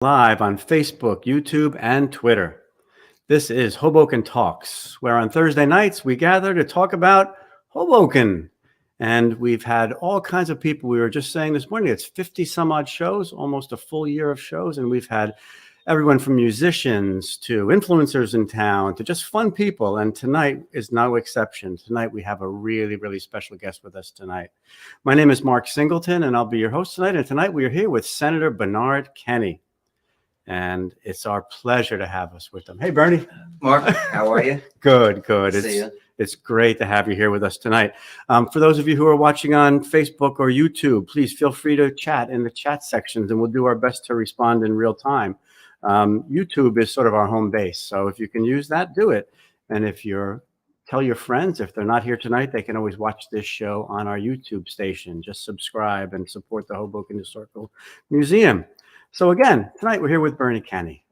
Live on Facebook, YouTube, and Twitter. This is Hoboken Talks, where on Thursday nights we gather to talk about Hoboken. And we've had all kinds of people. We were just saying this morning, it's 50 some odd shows, almost a full year of shows. And we've had everyone from musicians to influencers in town to just fun people. And tonight is no exception. Tonight we have a really, really special guest with us tonight. My name is Mark Singleton, and I'll be your host tonight. And tonight we are here with Senator Bernard Kenny. And it's our pleasure to have us with them. Hey, Bernie. Mark, how are you? Good. See you. It's great to have you here with us tonight. For those of you who are watching on Facebook or YouTube, please feel free to chat in the chat sections, and we'll do our best to respond in real time. YouTube is sort of our home base, so if you can use that, do it. And tell your friends, if they're not here tonight, they can always watch this show on our YouTube station. Just subscribe and support the Hoboken Historical Museum. So again, tonight we're here with Bernie Kenny.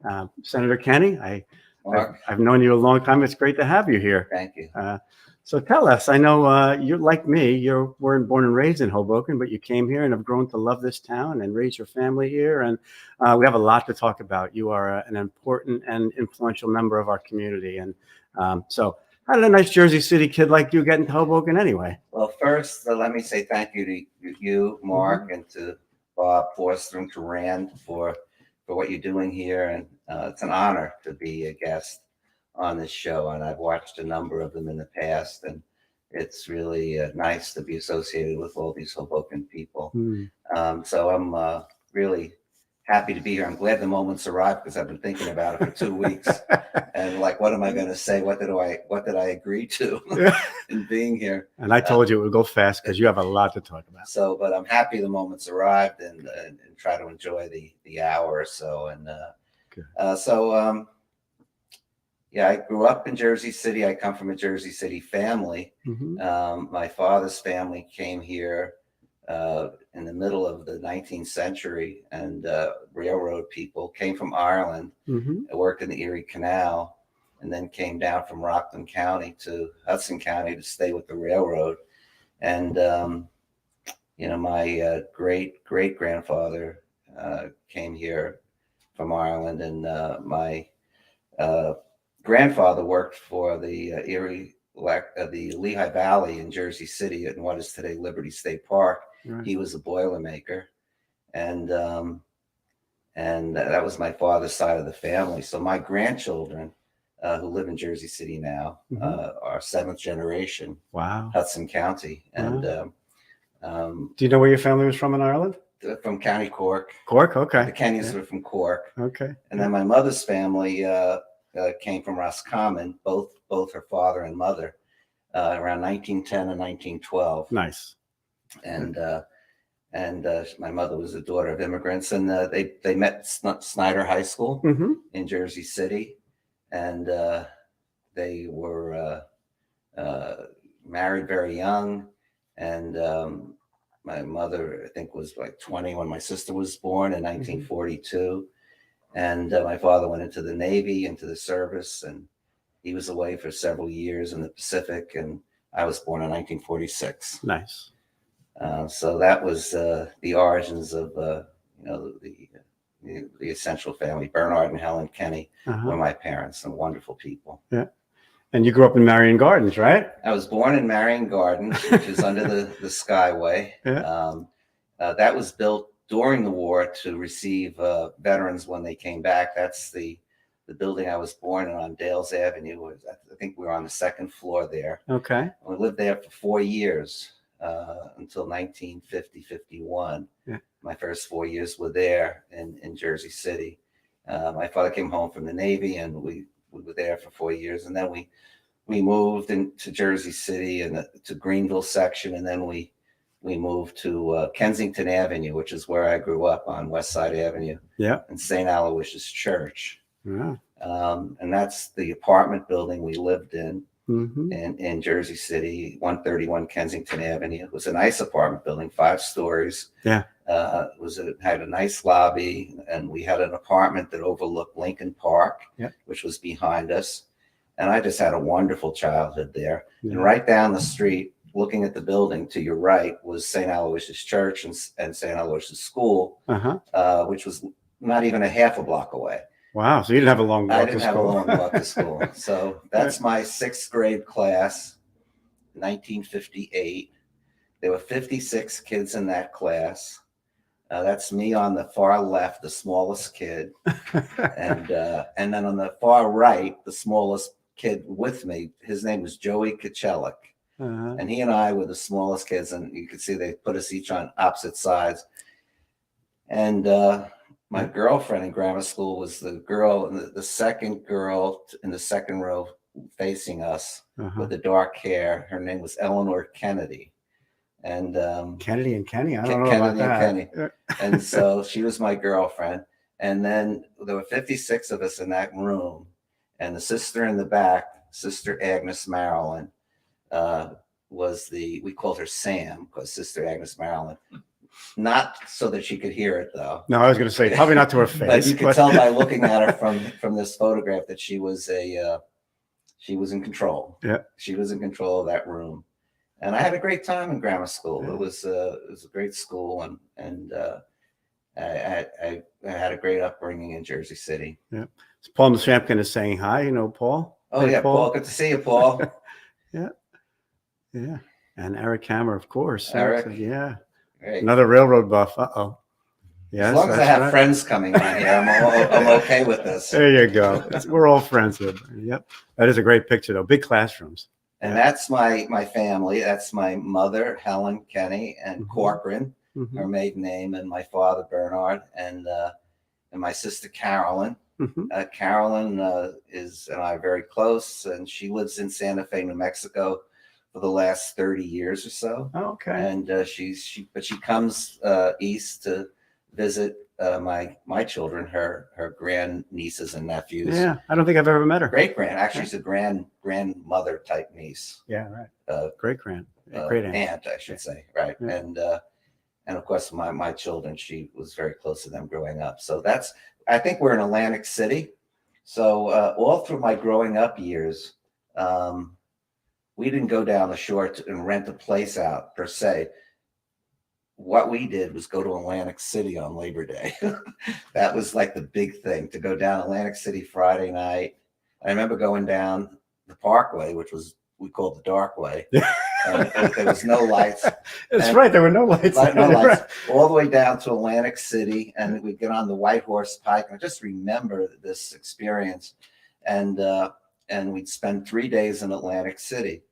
Senator Kenny, I've known you a long time. It's great to have you here. Thank you. So tell us, I know you're like me, you weren't born and raised in Hoboken, but you came here and have grown to love this town and raise your family here. And we have a lot to talk about. You are an important and influential member of our community. And so how did a nice Jersey City kid like you get into Hoboken anyway? Well, first, let me say thank you to you, Mark, and to Bob Forster and to Rand for what you're doing here. And it's an honor to be a guest on this show. And I've watched a number of them in the past. And it's really nice to be associated with all these Hoboken people. So I'm really happy to be here. I'm glad the moment's arrived because I've been thinking about it for 2 weeks. And like, what am I going to say? What did I agree to in being here? And I told you it would go fast because you have a lot to talk about. So, but I'm happy the moment's arrived and try to enjoy the hour or so. And yeah, I grew up in Jersey City. I come from a Jersey City family. My father's family came here in the middle of the 19th century, and railroad people came from Ireland. I worked in the Erie Canal and then came down from Rockland County to Hudson County to stay with the railroad. And, my great grandfather came here from Ireland, and my grandfather worked for the the Lehigh Valley in Jersey City in what is today Liberty State Park. Right. He was a Boilermaker, and that was my father's side of the family. So my grandchildren, who live in Jersey City now, are seventh generation. Wow. Hudson County. And do you know where your family was from in Ireland? From County Cork. Cork, okay. The Kennys were from Cork. Okay. And then my mother's family came from Roscommon, both her father and mother, around 1910 and 1912. Nice. And my mother was a daughter of immigrants, and they met Snyder High School in Jersey City, and they were married very young. And my mother, I think, was like 20 when my sister was born in 1942. And my father went into the Navy, into the service, and he was away for several years in the Pacific. And I was born in 1946. Nice. So that was the origins of the essential family. Bernard and Helen Kenny were my parents, and wonderful people. Yeah. And you grew up in Marion Gardens, right? I was born in Marion Gardens, which is under the Skyway. Yeah. That was built during the war to receive veterans when they came back. That's the building I was born in on Dales Avenue. I think we were on the second floor there. Okay. We lived there for 4 years. Until 1950-51. Yeah. My first 4 years were there in Jersey City. My father came home from the Navy, and we were there for 4 years. And then we moved into Jersey City and to Greenville section. And then we moved to Kensington Avenue, which is where I grew up on West Side Avenue. Yeah. And St. Aloysius Church. Yeah. And that's the apartment building we lived in. In Jersey City, 131 Kensington Avenue. It was a nice apartment building, 5 stories. Yeah. It had a nice lobby, and we had an apartment that overlooked Lincoln Park, which was behind us. And I just had a wonderful childhood there. Yeah. And right down the street, looking at the building to your right, was St. Aloysius Church and St. Aloysius School, which was not even a half a block away. Wow. So you didn't have a long walk I to didn't have a school. long walk to school. So that's my sixth grade class, 1958. There were 56 kids in that class. That's me on the far left, the smallest kid, and then on the far right, the smallest kid with me. His name was Joey Kachelik, and he and I were the smallest kids. And you could see they put us each on opposite sides. And my girlfriend in grammar school was the girl, the second girl in the second row facing us with the dark hair. Her name was Eleanor Kennedy. And Kennedy and Kenny, I don't know Kennedy about and that. Kenny. And so she was my girlfriend. And then there were 56 of us in that room. And the sister in the back, Sister Agnes Marilyn, we called her Sam because Sister Agnes Marilyn. Not so that she could hear it, though. No, I was going to say probably not to her face. But you could tell by looking at her from this photograph that she was in control. Yeah, she was in control of that room. And I had a great time in grammar school. Yeah. It was a great school, and I had a great upbringing in Jersey City. Yeah. So Paul Shampkin is saying hi. You know Paul? Oh, hey, yeah, Paul. Good to see you, Paul. Yeah. Yeah. And Eric Hammer, of course. Eric. So, yeah. Great. Another railroad buff. Uh-oh. Yes, as long as I have friends coming on here, I'm okay with this. There you go. We're all friends here. Yep. That is a great picture, though. Big classrooms. And that's my family. That's my mother, Helen Kenny, and Corcoran, her maiden name, and my father, Bernard, and my sister, Carolyn. Carolyn and I are very close, and she lives in Santa Fe, New Mexico, for the last 30 years or so. Oh, okay. And she comes east to visit my children, her grand nieces and nephews. Yeah, I don't think I've ever met her. Great grand, actually, she's a grandmother type niece. Yeah, right. Great aunt, I should say, right? Yeah. And of course, my children, she was very close to them growing up. So I think we're in Atlantic City. So all through my growing up years, we didn't go down the shore and rent a place out per se. What we did was go to Atlantic City on Labor Day. That was like the big thing, to go down Atlantic City Friday night. I remember going down the Parkway, which we called the Dark Way. There was no lights. That's right. There were no lights. No lights. All the way down to Atlantic City, and we'd get on the White Horse Pike. And I just remember this experience. And we'd spend 3 days in Atlantic City.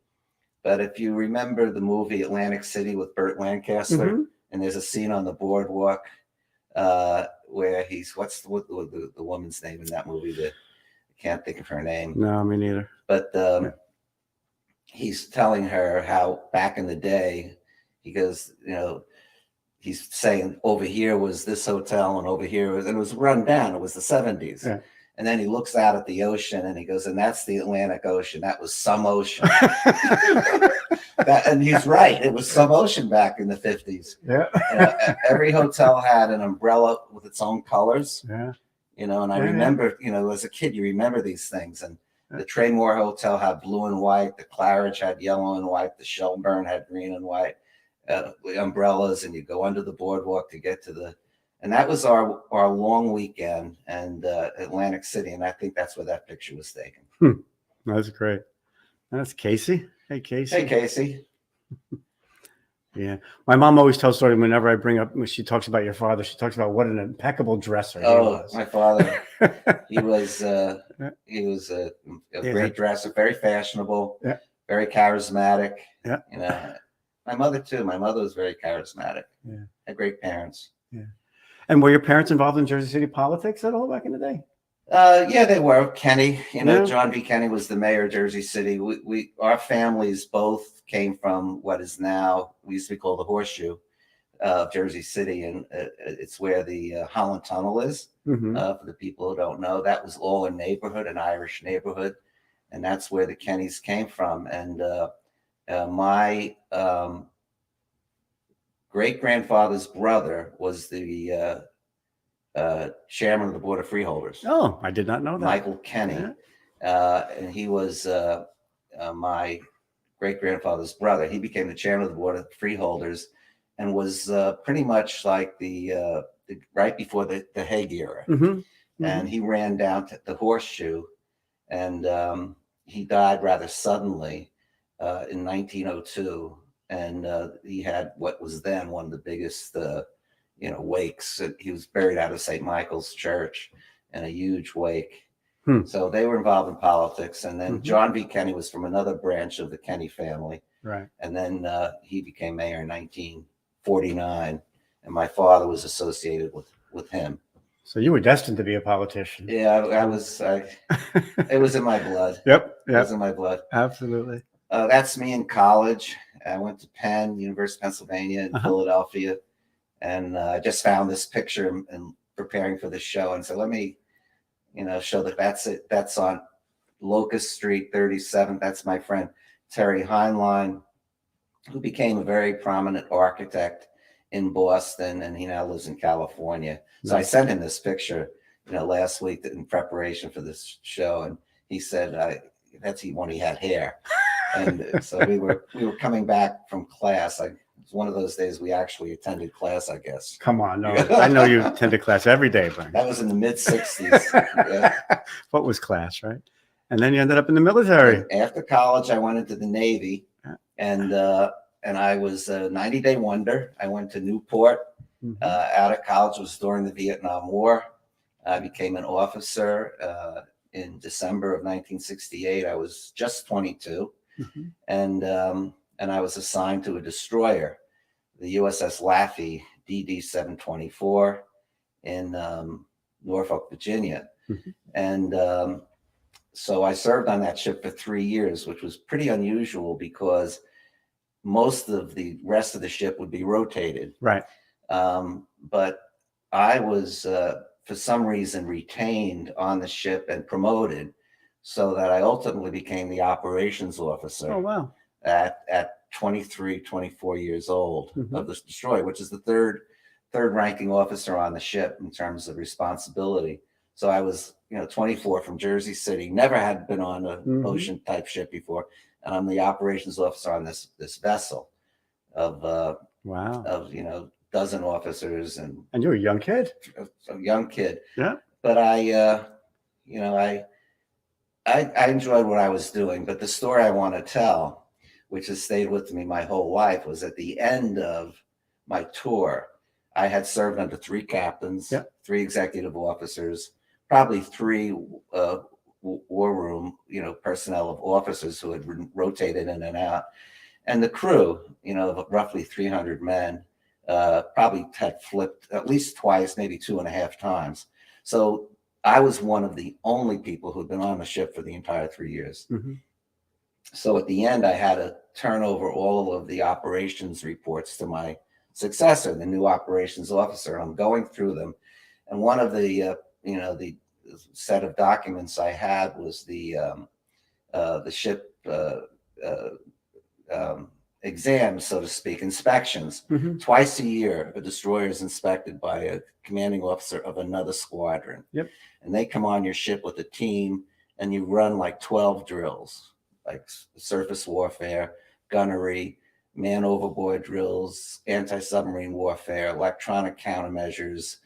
But if you remember the movie Atlantic City with Burt Lancaster, and there's a scene on the boardwalk where what's the woman's name in that movie? I can't think of her name. No, me neither. But he's telling her how back in the day, he goes, he's saying over here was this hotel and over here and it was run down. It was the 70s. Yeah. And then he looks out at the ocean and he goes, and that's the Atlantic Ocean. That was some ocean. And he's right. It was some ocean back in the 50s. Yeah. Every hotel had an umbrella with its own colors. Yeah. And I remember, as a kid, you remember these things. And the Traymore Hotel had blue and white. The Claridge had yellow and white. The Shelburne had green and white umbrellas. And you go under the boardwalk to get to and that was our long weekend and Atlantic City. And I think that's where that picture was taken. That's great. That's Casey. Hey, Casey. Hey, Casey. Yeah. My mom always tells story whenever I bring up, when she talks about your father, she talks about what an impeccable dresser he was. My father, he was a great dresser, very fashionable, very charismatic. Yeah. My mother too. My mother was very charismatic. Yeah. Had great parents. Yeah. And were your parents involved in Jersey City politics at all back in the day? Yeah, they were. Kenny, John B. Kenny was the mayor of Jersey City. Our families both came from what is now, we used to be called the Horseshoe of Jersey City. And it's where the Holland Tunnel is. For the people who don't know, that was all a neighborhood, an Irish neighborhood. And that's where the Kennys came from. And my great-grandfather's brother was the chairman of the Board of Freeholders. Oh, I did not know that. Michael Kenny. And he was my great-grandfather's brother. He became the chairman of the Board of Freeholders and was pretty much like the right before the Hague era. And he ran down to the Horseshoe, and he died rather suddenly in 1902. And he had what was then one of the biggest, wakes. He was buried out of St. Michael's Church in a huge wake. So they were involved in politics. And then John V. Kenney was from another branch of the Kenney family. Right. And then he became mayor in 1949. And my father was associated with him. So you were destined to be a politician. Yeah, I was. It was in my blood. Yep. It was in my blood. Absolutely. That's me in college. I went to Penn, University of Pennsylvania in Philadelphia. And I just found this picture and preparing for the show. And so let me, show that that's it. That's on Locust Street, 37th. That's my friend Terry Heinlein, who became a very prominent architect in Boston, and he now lives in California. So I sent him this picture, last week in preparation for this show, and he said that's when he had hair. And so we were coming back from class. It's one of those days we actually attended class, I guess. Come on, no, I know you attended class every day, Brian. That was in the mid '60s. Yeah. What was class, right? And then you ended up in the military. After college, I went into the Navy, and I was a 90-day wonder. I went to Newport. Out of college, was during the Vietnam War. I became an officer in December of 1968. I was just 22, and I was assigned to a destroyer, the USS Laffey DD-724 in Norfolk, Virginia. And so I served on that ship for 3 years, which was pretty unusual because most of the rest of the ship would be rotated. Right. But I was, for some reason, retained on the ship and promoted so that I ultimately became the operations officer. Oh, wow. At 23, 24 years old of this destroyer, which is the third ranking officer on the ship in terms of responsibility. So I was, 24 from Jersey City, never had been on an ocean type ship before. And I'm the operations officer on this vessel of, dozen officers. And you're a young kid. A young kid. Yeah. But I enjoyed what I was doing. But the story I want to tell, which has stayed with me my whole life, was at the end of my tour, I had served under 3 captains, 3 executive officers, probably 3 war room, personnel of officers who had been rotated in and out. And the crew, of roughly 300 men, probably had flipped at least twice, maybe 2.5 times. So I was one of the only people who'd been on the ship for the entire 3 years. So at the end, I had to turn over all of the operations reports to my successor, the new operations officer. I'm going through them. And one of the, the set of documents I had was the ship exams, so to speak, inspections. Twice a year, a destroyer is inspected by a commanding officer of another squadron. And they come on your ship with a team, and you run like 12 drills, like surface warfare, gunnery, man overboard drills, anti-submarine warfare, electronic countermeasures,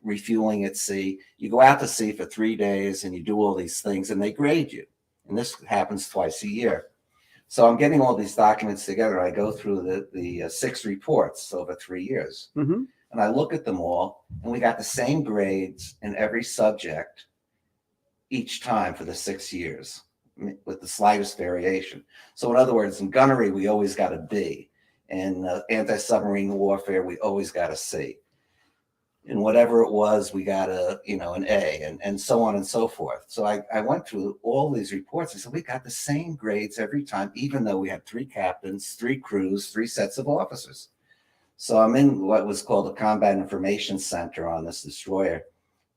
refueling at sea. You go out to sea for 3 days and you do all these things, and they grade you. And this happens twice a year. So I'm getting all these documents together. I go through the 6 reports over 3 years. And I look at them all, and we got the same grades in every subject each time for the 6 years, with the slightest variation. So in other words, in gunnery, we always got a B. In anti-submarine warfare, we always got a C. And whatever it was, we got an A, and so on and so forth. So I went through all these reports. I said, we got the same grades every time, even though we had 3 captains, 3 crews, 3 sets of officers. So I'm in what was called a combat information center on this destroyer,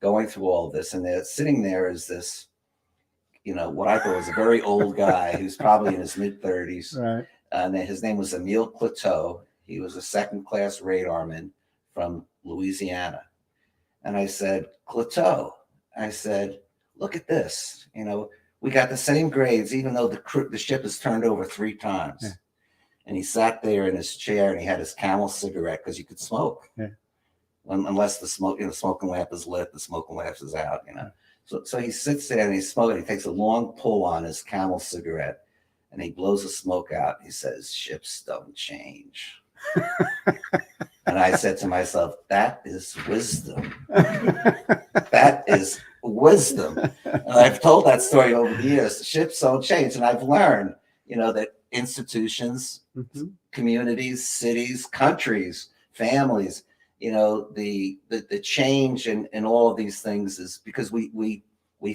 going through all of this. And sitting there is this, what I thought was a very old guy who's probably in his mid-30s. Right. And his name was Emile Cloteau. He was a 2nd-class radarman from Louisiana. And I said, Cloteau, I said, look at this. We got the same grades, even though the ship is turned over 3 times. And he sat there in his chair, and he had his Camel cigarette because you could smoke. unless the smoking lamp is lit, the smoking lamp is out, So he sits there and he's smoking. He takes a long pull on his Camel cigarette and he blows the smoke out. He says, "Ships don't change." And I said to myself, that is wisdom. That is wisdom. And I've told that story over the years. Ships don't change. And I've learned, that institutions, communities, cities, countries, families, the change in all of these things is because we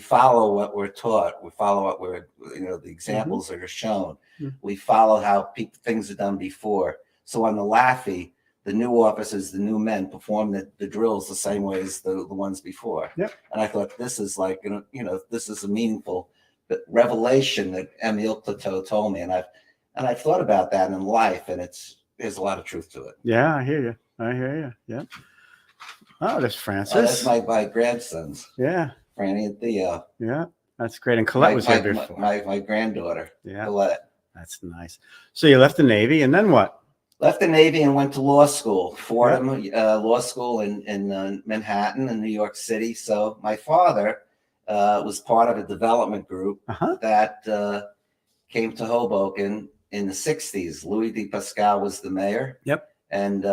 follow what we're taught. We follow what the examples that are shown. We follow how things are done before. So on the Laffey, the new officers, the new men perform the drills the same way as the ones before. Yep. And I thought this is like, this is a meaningful revelation that Emile Plateau told me. And I've thought about that in life, and there's a lot of truth to it. Yeah, I hear you. Yeah. Oh, there's Francis. That's my grandsons. Yeah. Franny and Theo. Yeah, that's great. And Colette was here before. My granddaughter. Yeah. Colette. That's nice. So you left the Navy, and then what? Left the Navy and went to law school, Fordham Law School in Manhattan in New York City. So my father was part of a development group that came to Hoboken in the 60s. Louis D. Pascal was the mayor. Yep. And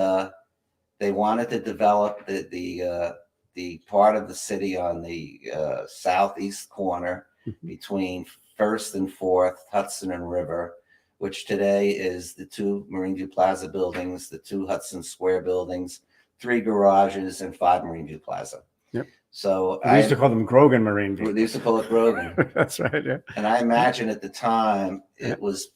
they wanted to develop the part of the city on the southeast corner between 1st and 4th, Hudson and River, which today is the 2 Marine View Plaza buildings, the 2 Hudson Square buildings, 3 garages, and 5 Marine View Plaza. Yep. So we used to call them Grogan Marine View. They used to call it Grogan. That's right. Yeah. And I imagine at the time it was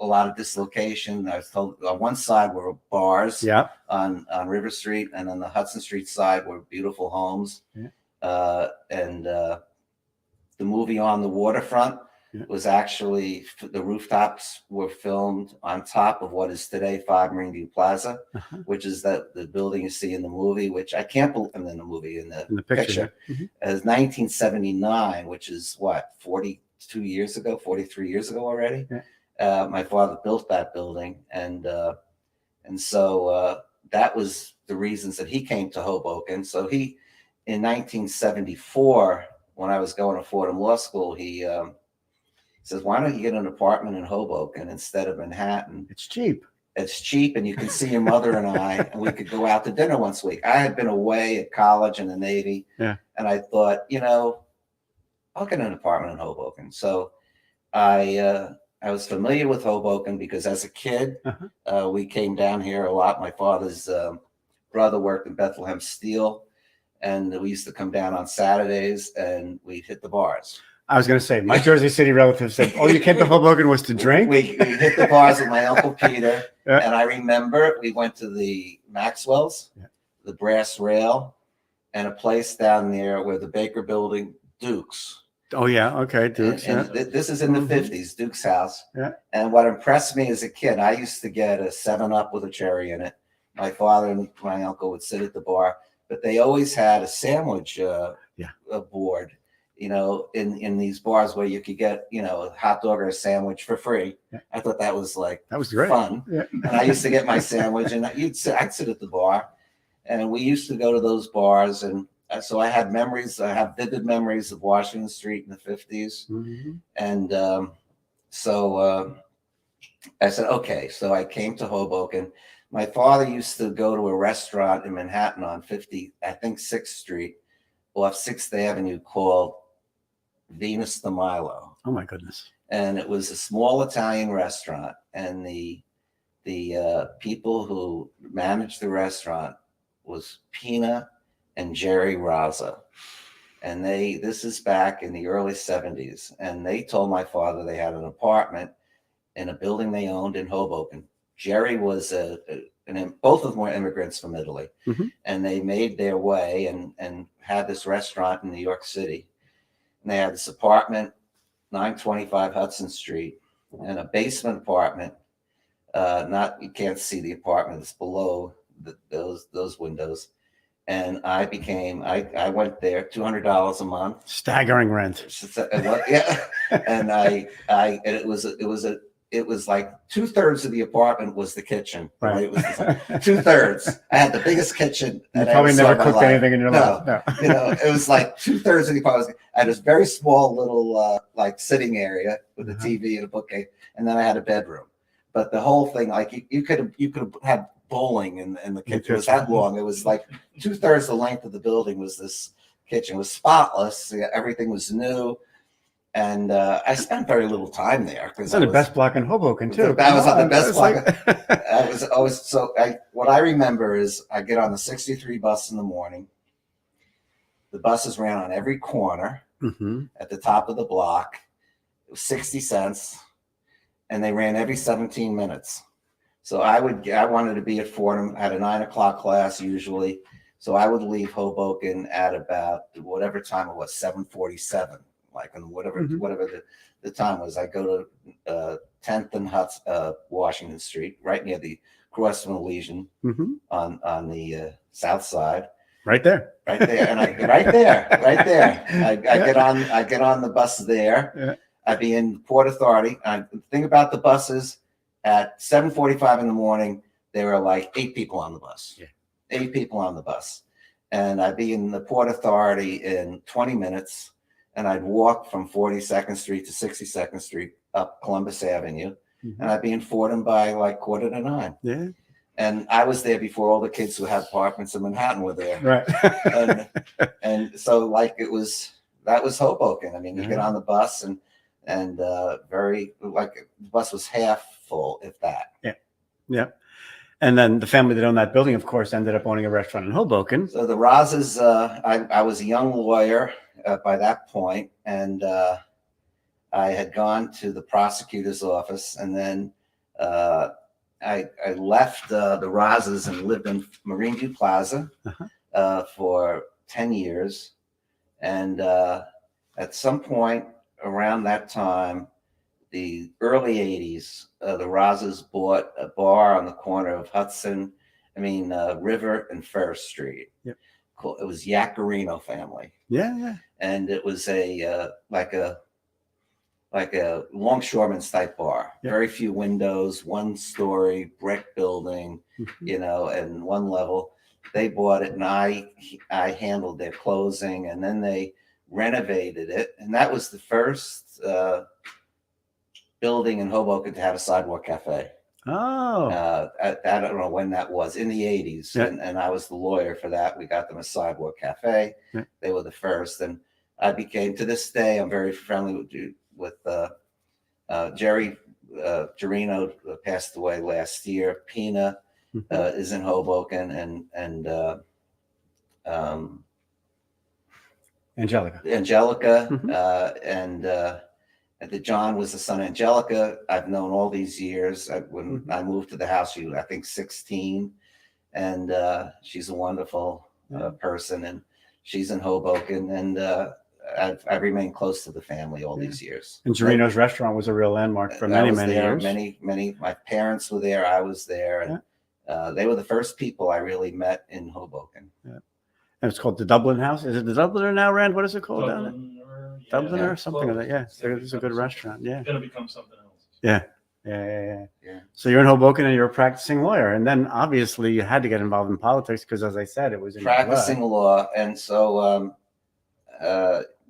a lot of dislocation. I was told on one side were bars on River Street, and on the Hudson Street side were beautiful homes. Yeah. And the movie On the Waterfront was actually, the rooftops were filmed on top of what is today 5 Marine View Plaza, which is the building you see in the movie, which I can't believe in the movie, in the picture. As 1979, which is what, 42 years ago, 43 years ago already. Yeah. My father built that building, and so that was the reasons that he came to Hoboken. So in 1974, when I was going to Fordham Law School, he says, "Why don't you get an apartment in Hoboken instead of Manhattan? It's cheap. It's cheap, and you can see your mother and I, and we could go out to dinner once a week." I had been away at college in the Navy, and I thought, I'll get an apartment in Hoboken. So I was familiar with Hoboken because as a kid, we came down here a lot. My father's brother worked in Bethlehem Steel, and we used to come down on Saturdays, and we'd hit the bars. I was going to say, my Jersey City relative said, "Oh, you came to Hoboken was to drink?" We hit the bars with my Uncle Peter. And I remember we went to the Maxwell's, the Brass Rail, and a place down there where the Baker Building, Duke's. Oh, yeah. Okay. Duke's. And this is in the 50s, Duke's house. Yeah. And what impressed me as a kid, I used to get a 7-Up with a cherry in it. My father and my uncle would sit at the bar, but they always had a sandwich board. In these bars where you could get, a hot dog or a sandwich for free. Yeah. I thought that was great. Fun. Yeah. And I used to get my sandwich, and I'd sit at the bar, and we used to go to those bars. And so I had memories. I have vivid memories of Washington Street in the 50s. And so I said, okay. So I came to Hoboken. My father used to go to a restaurant in Manhattan on 6th Street off 6th Avenue called Venus de Milo. Oh my goodness. And it was a small Italian restaurant, and the people who managed the restaurant was Pina and Jerry Raza. And this is back in the early 70s, and they told my father they had an apartment in a building they owned in Hoboken. Jerry was both of them were immigrants from Italy, and they made their way and had this restaurant in New York City. And they had this apartment, 925 Hudson Street, and a basement apartment. You can't see the apartment; it's below those windows. And I went there, $200 a month, staggering rent. Yeah, and it was it was like 2/3 of the apartment was the kitchen. The way Right. it was designed. 2/3. I had the biggest kitchen. You that I probably ever saw never in my cooked life. anything in your life. No. You know, it was like 2/3 of the apartment. I had this very small little like sitting area with a TV and a bookcase, and then I had a bedroom. But the whole thing, like you could have had bowling in the kitchen. It was that long. It was like 2/3 the length of the building was this kitchen. It was spotless. Everything was new. And I spent very little time there. It's on the best block in Hoboken, too. That was on the best block. Like... I was always what I remember is I get on the 63 bus in the morning. The buses ran on every corner at the top of the block. It was 60 cents, and they ran every 17 minutes. So I wanted to be at Fordham. I had a 9 o'clock class usually, so I would leave Hoboken at about whatever time it was, 7:47. Like on whatever the time was. I go to 10th and Washington Street, right near the Cross from Elysian on the south side. Right there. And right there. I get on the bus there. Yeah. I'd be in Port Authority. The thing about the buses, at 7:45 in the morning, there were like 8 people on the bus. Yeah. 8 people on the bus. And I'd be in the Port Authority in 20 minutes. And I'd walk from 42nd Street to 62nd Street up Columbus Avenue. And I'd be in Fordham by like 8:45. Yeah. And I was there before all the kids who had apartments in Manhattan were there. Right. and so like that was Hoboken. I mean, you get on the bus and very like the bus was half full, if that. Yeah. Yeah. And then the family that owned that building, of course, ended up owning a restaurant in Hoboken. So the Razas, I was a young lawyer by that point, and I had gone to the prosecutor's office, and then I left the Razas and lived in Marine View Plaza for 10 years. And at some point around that time, the early 80s, the Razas bought a bar on the corner of River and First Street. Yep. It was Yaccarino family. Yeah. And it was like a longshoreman's type bar. Yep. Very few windows, 1-story brick building, and one level. They bought it, and I handled their closing, and then they renovated it, and that was the first building in Hoboken to have a sidewalk cafe. Oh. I don't know when that was, in the 80s. Yeah. And I was the lawyer for that. We got them a sidewalk cafe. Yeah. They were the first. And I became, to this day, I'm very friendly with Jerry Gerino, passed away last year. Pina is in Hoboken, and Angelica. And the John was the son of Angelica. I've known all these years. When I moved to the house, she was, I think, 16. And she's a wonderful person. And she's in Hoboken. And I've remained close to the family all these years. And Gerino's restaurant was a real landmark for many years. Many. My parents were there. I was there. And they were the first people I really met in Hoboken. Yeah. And it's called the Dublin House. Is it the Dubliner now, Rand? What is it called down there? Dubliner, something like that. Yeah, it's a good restaurant. Yeah, it's gonna become something else. Yeah. So you're in Hoboken and you're a practicing lawyer, and then obviously you had to get involved in politics because, as I said, it was in practicing law, and so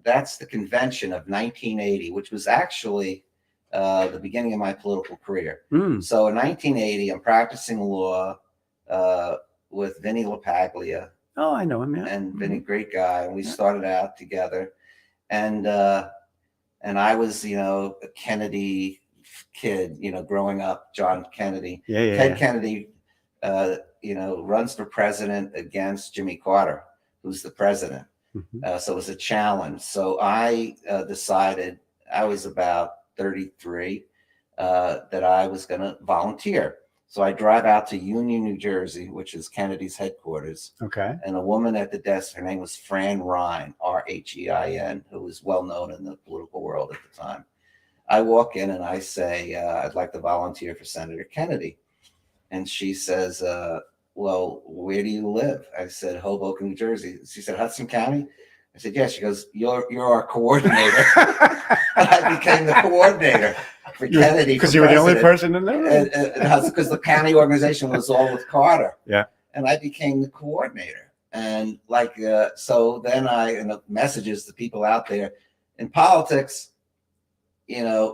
that's the convention of 1980, which was actually the beginning of my political career. So in 1980, I'm practicing law with Vinny LaPaglia. Oh, I know him. Yeah, and Vinny, great guy, and we started out together. And I was, a Kennedy kid, growing up, John Kennedy. Ted Kennedy, runs for president against Jimmy Carter, who's the president. So it was a challenge. So I decided, I was about 33, that I was going to volunteer. So I drive out to Union, New Jersey, which is Kennedy's headquarters. Okay. And a woman at the desk, her name was Fran Rhein, Rhein, who was well known in the political world at the time. I walk in and I say, I'd like to volunteer for Senator Kennedy. And she says, well, where do you live? I said, Hoboken, New Jersey. She said, Hudson County? I said, yes. She goes, you're our coordinator. I became the coordinator for Kennedy because you were the only person in there. Because the county organization was all with Carter. Yeah. And I became the coordinator. And so then messages to people out there in politics,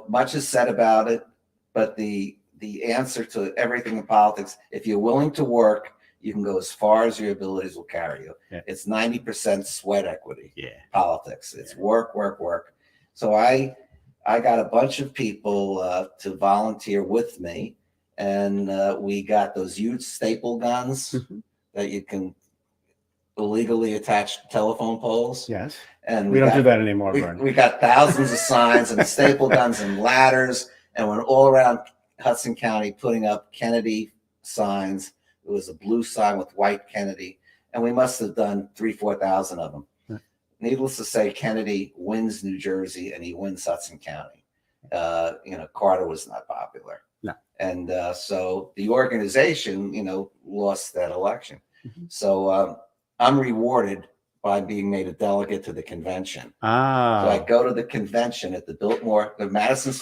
much is said about it, but the answer to everything in politics, if you're willing to work, you can go as far as your abilities will carry you. Yeah. It's 90% sweat equity. Yeah. Politics. It's work, work, work. So I got a bunch of people to volunteer with me, and we got those huge staple guns that you can illegally attach to telephone poles. Yes. And we don't do that anymore, we got thousands of signs and staple guns and ladders, and went all around Hudson County putting up Kennedy signs. It was a blue sign with white Kennedy, and we must have done 4,000 of them. Yeah. Needless to say, Kennedy wins New Jersey and he wins Hudson County. Carter was not popular. No. And so the organization, lost that election. So I'm rewarded by being made a delegate to the convention. So I go to the convention at the Biltmore, Madison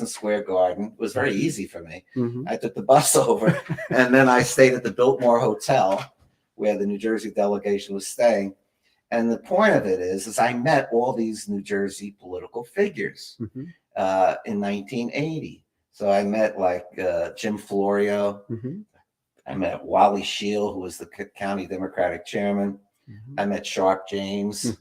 Square Garden. It was very easy for me. I took the bus over, and then I stayed at the Biltmore Hotel where the New Jersey delegation was staying. And the point of it is I met all these New Jersey political figures in 1980. So I met Jim Florio. I met Wally Scheel, who was the county Democratic chairman. I met Sharp James.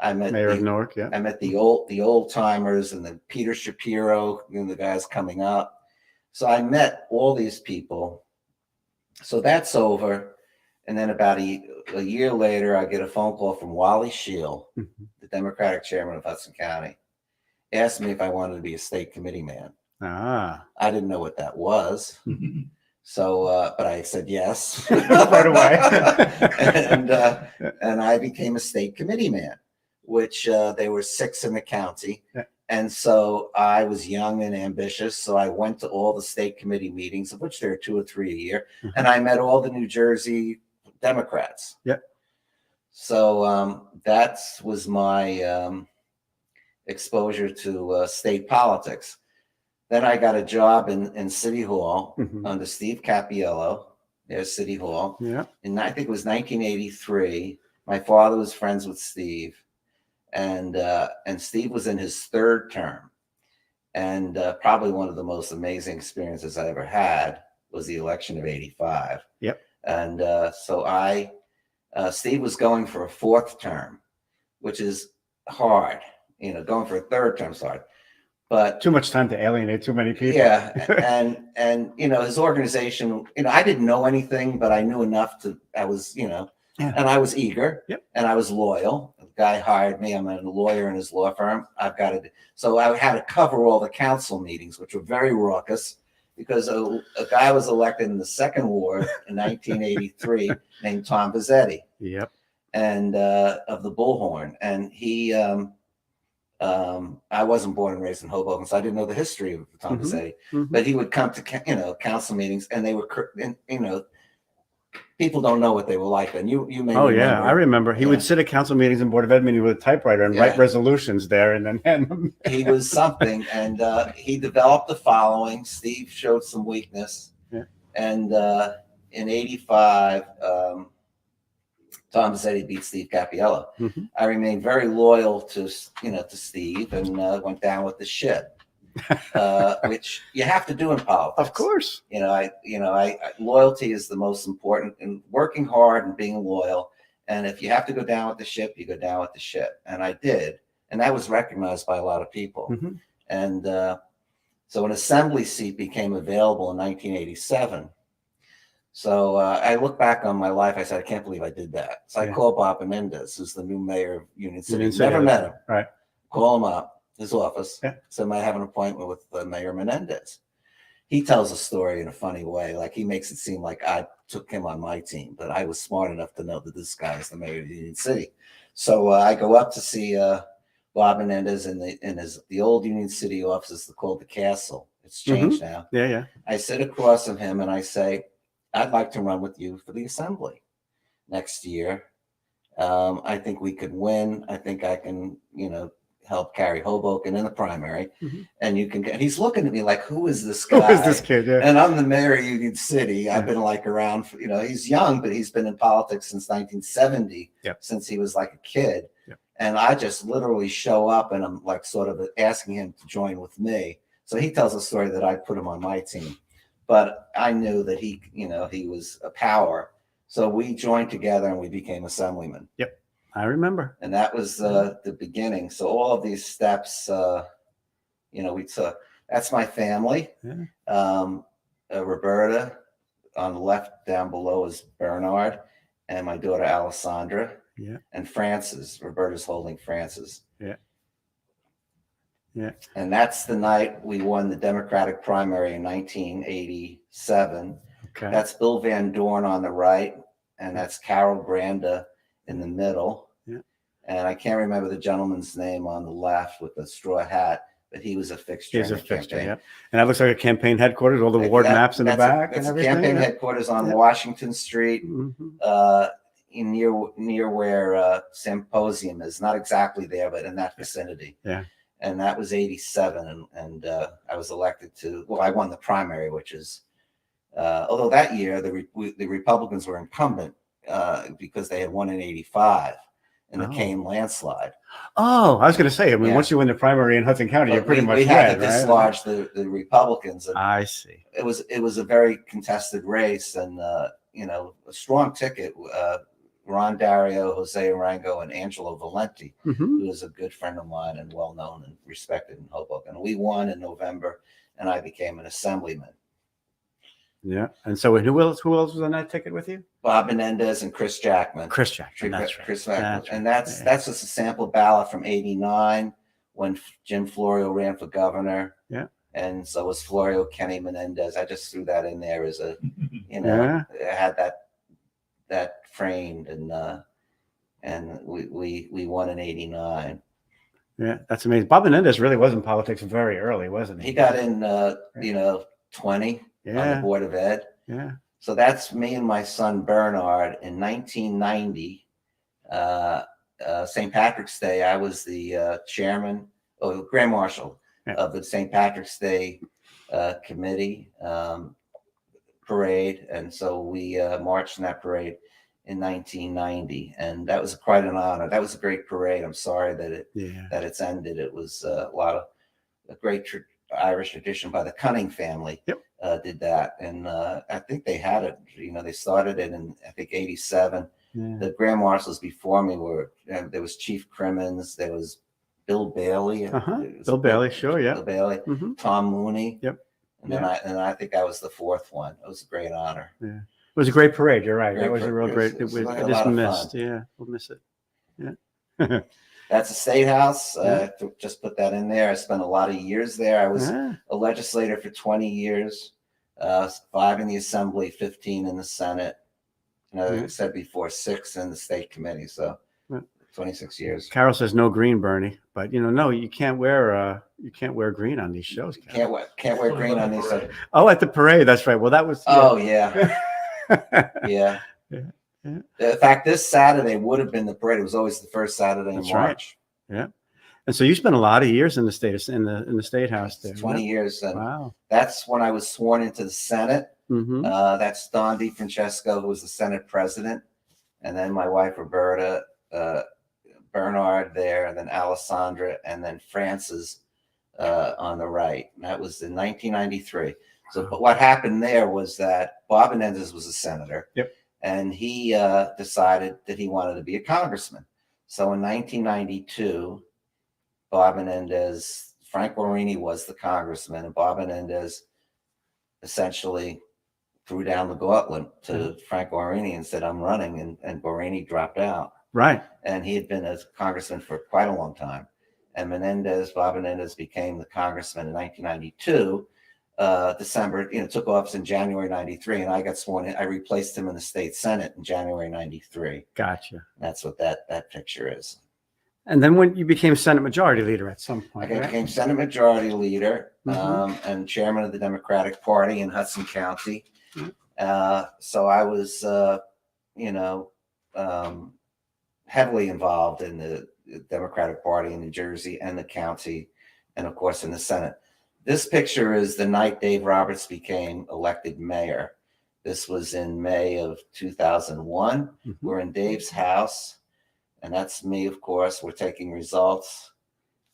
I met Mayor of Newark. Yeah. I met the old timers and then Peter Shapiro, the guys coming up. So I met all these people. So that's over. And then about a year later, I get a phone call from Wally Scheel, the Democratic chairman of Hudson County, asked me if I wanted to be a state committee man. I didn't know what that was. So, but I said yes right away. and I became a state committee man, which there were 6 in the county. Yeah. And so I was young and ambitious. So I went to all the state committee meetings, of which there are 2 or 3 a year. And I met all the New Jersey Democrats. Yep. So that was my exposure to state politics. Then I got a job in City Hall under Steve Cappiello, there's City Hall. Yeah. And I think it was 1983. My father was friends with Steve, and Steve was in his 3rd term. And probably one of the most amazing experiences I ever had was the election of 85. Yep. And so Steve was going for a 4th term, which is hard. Going for a 3rd term is hard. But too much time to alienate too many people. Yeah. and his organization, I didn't know anything, but I knew enough I was, and I was eager. Yep. And I was loyal. The guy hired me. I'm a lawyer in his law firm. So I had to cover all the council meetings, which were very raucous, because a guy was elected in the 2nd ward in 1983 named Tom Pizzetti. Yep. And of the Bullhorn. And he, I wasn't born and raised in Hoboken, so I didn't know the history of Tom Pizzetti. But he would come to council meetings, and they were people don't know what they were like then. You may remember. Yeah, I remember. He would sit at council meetings and Board of Ed meetings with a typewriter and write resolutions there, and then hand them. He was something, and he developed the following. Steve showed some weakness, and in '85. Tom Pizzetti beat Steve Cappiello. I remained very loyal to Steve, and went down with the ship, which you have to do in politics. Of course. Loyalty is the most important, and working hard and being loyal. And if you have to go down with the ship, you go down with the ship. And I did, and that was recognized by a lot of people. And so an assembly seat became available in 1987. So I look back on my life. I said, I can't believe I did that. So I called Bob Menendez, who's the new mayor of Union City. Never met him. Right. Call him up, his office. So I have an appointment with Mayor Menendez. He tells a story in a funny way. Like, he makes it seem like I took him on my team, but I was smart enough to know that this guy is the mayor of Union City. So I go up to see Bob Menendez in the old Union City office called the Castle. It's changed now. Yeah. I sit across from him and I say, I'd like to run with you for the assembly next year. I think we could win. I think I can, helped carry Hoboken in the primary. Mm-hmm. And he's looking at me like, who is this Who guy? is this kid? Yeah. And I'm the mayor of Union City. I've Yeah. been like around, he's young, but he's been in politics since 1970, Yep. since he was like a kid. Yep. And I just literally show up and I'm like sort of asking him to join with me. So he tells a story that I put him on my team, but I knew that he was a power. So we joined together and we became assemblymen. Yep. I remember. And that was the beginning. So all of these steps, we took. That's my family. Yeah. Roberta on the left down below is Bernard, and my daughter Alessandra. Yeah. And Francis. Roberta's holding Francis. Yeah. Yeah. And that's the night we won the Democratic primary in 1987. Okay. That's Bill Van Dorn on the right, and that's Carol Granda in the middle. Yeah. And I can't remember the gentleman's name on the left with the straw hat, but he was a fixture. He's a fixture, yeah. And that looks like a campaign headquarters, all the ward maps in the back. That's a campaign headquarters on Washington Street, near where Symposium is. Not exactly there, but in that vicinity. Yeah. And that was 87, and I was elected I won the primary, which is, although that year the Republicans were incumbent because they had won in 85 in the Kane landslide. Oh, I was going to say, once you win the primary in Hudson County, you're pretty much we had to right? dislodge the Republicans. And I see. It was a very contested race, and a strong ticket. Ron Dario, Jose Arango, and Angelo Valenti, who is a good friend of mine and well known and respected in Hoboken. We won in November, and I became an assemblyman. Yeah. And so who else was on that ticket with you? Bob Menendez and Chris Jackman. Chris Jackman. That's right. Chris Jackman. And that's just a sample ballot from 89 when Jim Florio ran for governor. Yeah. And so was Florio Kenny Menendez. I just threw that in there as a, I had that framed, and we won in 89. Yeah, that's amazing. Bob Menendez really was in politics very early, wasn't he? He got in 20 on the Board of Ed. Yeah. So that's me and my son Bernard in 1990. St. Patrick's Day, I was the Grand Marshal of the St. Patrick's Day committee parade, and so we marched in that parade in 1990, and that was quite an honor. That was a great parade. I'm sorry that it's ended. It was a great Irish tradition by the Cunning family. Did that, and I think they had it. They started it in I think 87. The Grand Marshals before me there was Chief Crimmins, there was Bill Bailey. Bill Bailey, sure, yeah. Bill Bailey, Tom Mooney. Yep. And then I think I was the fourth one. It was a great honor. Yeah. It was a great parade. You're right. That was a real great. It just missed. Yeah, we'll miss it. Yeah. That's the State House. Just put that in there. I spent a lot of years there. I was a legislator for 20 years, 5 in the Assembly, 15 in the Senate. And as I said before, 6 in the State Committee. So 26 years. Carol says no green, Bernie, but no, you can't wear green on these shows. Carol. Can't wear green on these. Oh, at the parade. That's right. Well, that was. Oh yeah. Yeah. In fact, this Saturday would have been the parade. It was always the first Saturday in March. Right. Yeah. And so you spent a lot of years in the State House there. 20 years. And wow. That's when I was sworn into the Senate. That's Don DeFrancesco, who was the Senate president. And then my wife, Roberta, Bernard there, and then Alessandra, and then Francis on the right. And that was in 1993. So but what happened there was that Bob Menendez was a senator. Yep. And he decided that he wanted to be a congressman. So in 1992, Bob Menendez, Frank Guarini was the congressman, and Bob Menendez essentially threw down the gauntlet to Frank Guarini and said, I'm running, and Guarini dropped out. Right. And he had been a congressman for quite a long time. And Bob Menendez became the congressman in 1992. December, took office in January 93, and I got sworn in. I replaced him in the state Senate in January 93. Gotcha. That's what that picture is. And then when you became Senate Majority Leader at some point, I became Senate Majority Leader and chairman of the Democratic Party in Hudson County. So I was, heavily involved in Democratic Party in New Jersey and the county, and of course in the Senate. This picture is the night Dave Roberts became elected mayor. This was in May of 2001. We're in Dave's house, and that's me, of course. We're taking results,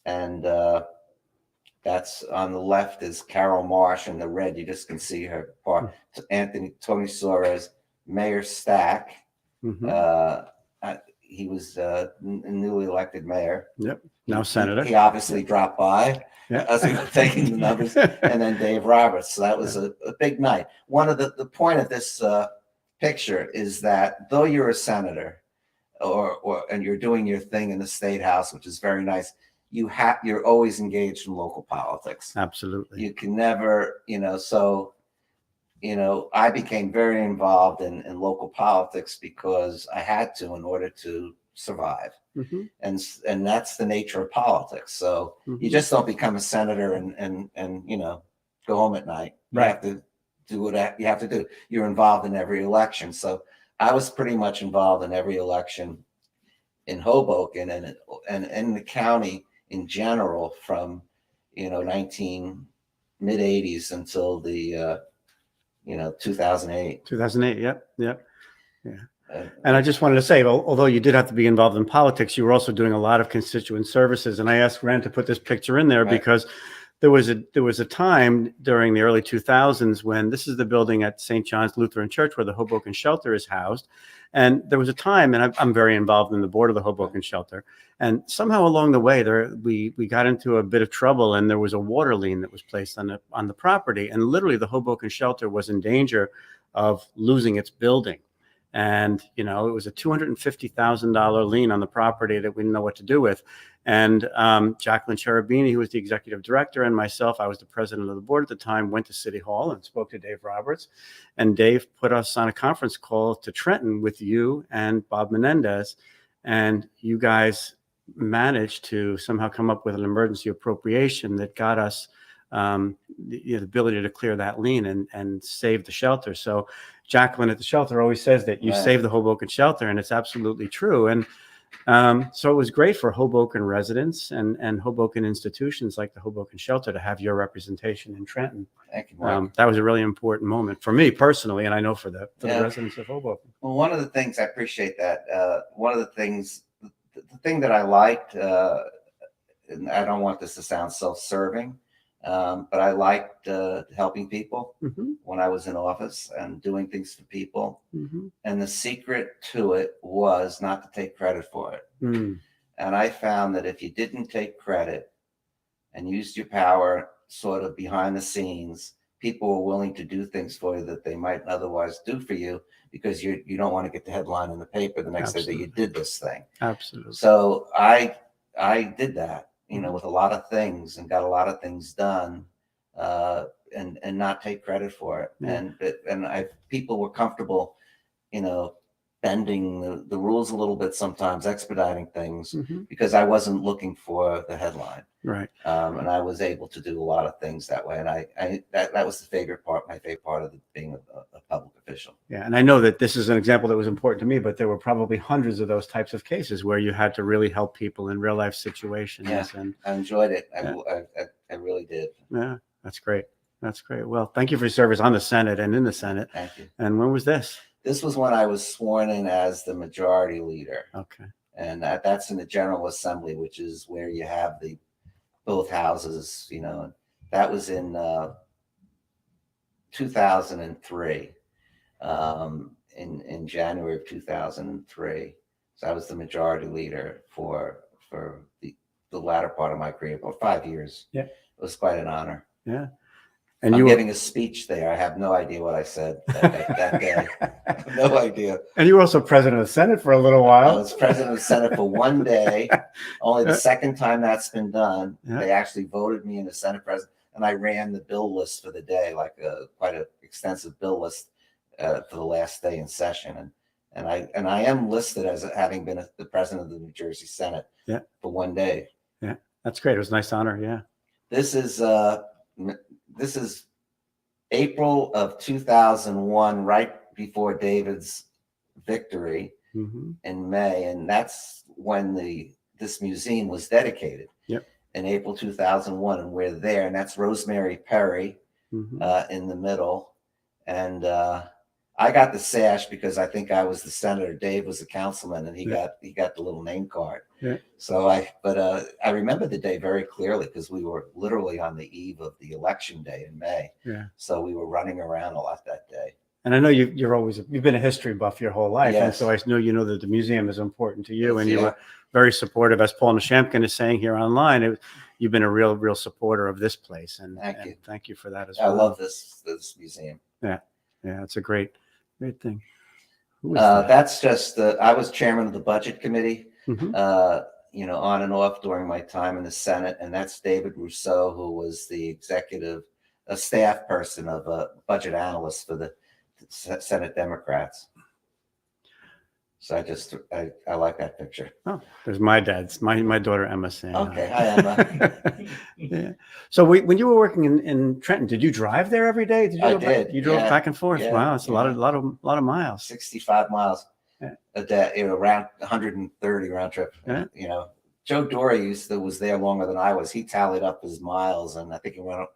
and that's on the left is Carol Marsh, and the red, you just can see her part. Tony Soares, Mayor Stack. He was a newly elected mayor. Yep. Now senator. He obviously dropped by as we were taking the numbers, and then Dave Roberts. So that was a big night. One of the point of this picture is that though you're a senator, and you're doing your thing in the state house, which is very nice, you're always engaged in local politics. Absolutely. You can never, so. I became very involved in local politics because I had to in order to survive. And that's the nature of politics. So you just don't become a senator and go home at night. You have to do what you have to do. You're involved in every election. So I was pretty much involved in every election in Hoboken and in the county in general from, mid 80s until the 2008. 2008. Yep. Yeah. And I just wanted to say, although you did have to be involved in politics, you were also doing a lot of constituent services. And I asked Ren to put this picture in there because there was a time during the early 2000s when this is the building at St. John's Lutheran Church where the Hoboken Shelter is housed. And there was a time, and I'm very involved in the board of the Hoboken Shelter. And somehow along the way we got into a bit of trouble, and there was a water lien that was placed on the property. And literally the Hoboken Shelter was in danger of losing its building. And, it was a $250,000 lien on the property that we didn't know what to do with. And Jacqueline Cherubini, who was the executive director, and myself, I was the president of the board at the time, went to City Hall and spoke to Dave Roberts. And Dave put us on a conference call to Trenton with you and Bob Menendez. And you guys managed to somehow come up with an emergency appropriation that got us the ability to clear that lien and save the shelter. So Jacqueline at the shelter always says that you saved the Hoboken Shelter, and it's absolutely true. And so it was great for Hoboken residents and Hoboken institutions like the Hoboken Shelter to have your representation in Trenton. Thank you, Mark. That was a really important moment for me personally, and I know for the residents of Hoboken. Well, one of the things I appreciate that one of the things, the thing that I liked, and I don't want this to sound self-serving, but I liked helping people when I was in office and doing things for people. And the secret to it was not to take credit for it. And I found that if you didn't take credit and used your power sort of behind the scenes, people were willing to do things for you that they might otherwise do for you because you don't want to get the headline in the paper the next day that you did this thing. Absolutely. So I did that, with a lot of things and got a lot of things done, and not take credit for it. And people were comfortable, bending the rules a little bit sometimes, expediting things because I wasn't looking for the headline. Right. And I was able to do a lot of things that way. And that was my favorite part of being a public official. Yeah. And I know that this is an example that was important to me, but there were probably hundreds of those types of cases where you had to really help people in real life situations. Yeah, and I enjoyed it. I really did. Yeah, that's great. That's great. Well, thank you for your service on the Senate and in the Senate. Thank you. And when was this? This was when I was sworn in as the majority leader. Okay. And that's in the General Assembly, which is where you have both houses, and that was in 2003, in January of 2003. So I was the majority leader for the latter part of my career, about 5 years. Yeah. It was quite an honor. Yeah. And I'm giving a speech there. I have no idea what I said that day. No idea. And you were also president of the Senate for a little while. I was president of the Senate for one day. Only the second time that's been done. Yeah. They actually voted me in the Senate president, and I ran the bill list for the day, like quite an extensive bill list for the last day in session. And I am listed as having been the president of the New Jersey Senate for one day. Yeah, that's great. It was a nice honor. Yeah. This is April of 2001, right before David's victory in May. And that's when the this museum was dedicated. Yep. In April 2001, and we're there, and that's Rosemary Perry in the middle. And I got the sash because I think I was the senator. Dave was the councilman, and he got the little name card. Yeah. So I remember the day very clearly because we were literally on the eve of the election day in May. Yeah. So we were running around a lot that day. And I know you've been a history buff your whole life, Yes. and so I know that the museum is important to you, and you Yeah. were very supportive, as Paul Nishampkin is saying here online. You've been a real supporter of this place, and thank you for that as well. I love this museum. Yeah, it's a great thing. Who is that? That's just I was chairman of the budget committee. Mhm. On and off during my time in the Senate, and that's David Rousseau, who was the a staff person of a budget analyst for the Senate Democrats. So I like that picture. Oh, there's my daughter Emma saying. Okay, hi Emma. Yeah. So when you were working in Trenton, did you drive there every day? I did. You drove back and forth. Yeah, wow, it's a lot of miles. 65 miles a day, around 130 round trip. Yeah. Joe Dory was there longer than I was. He tallied up his miles, and I think he went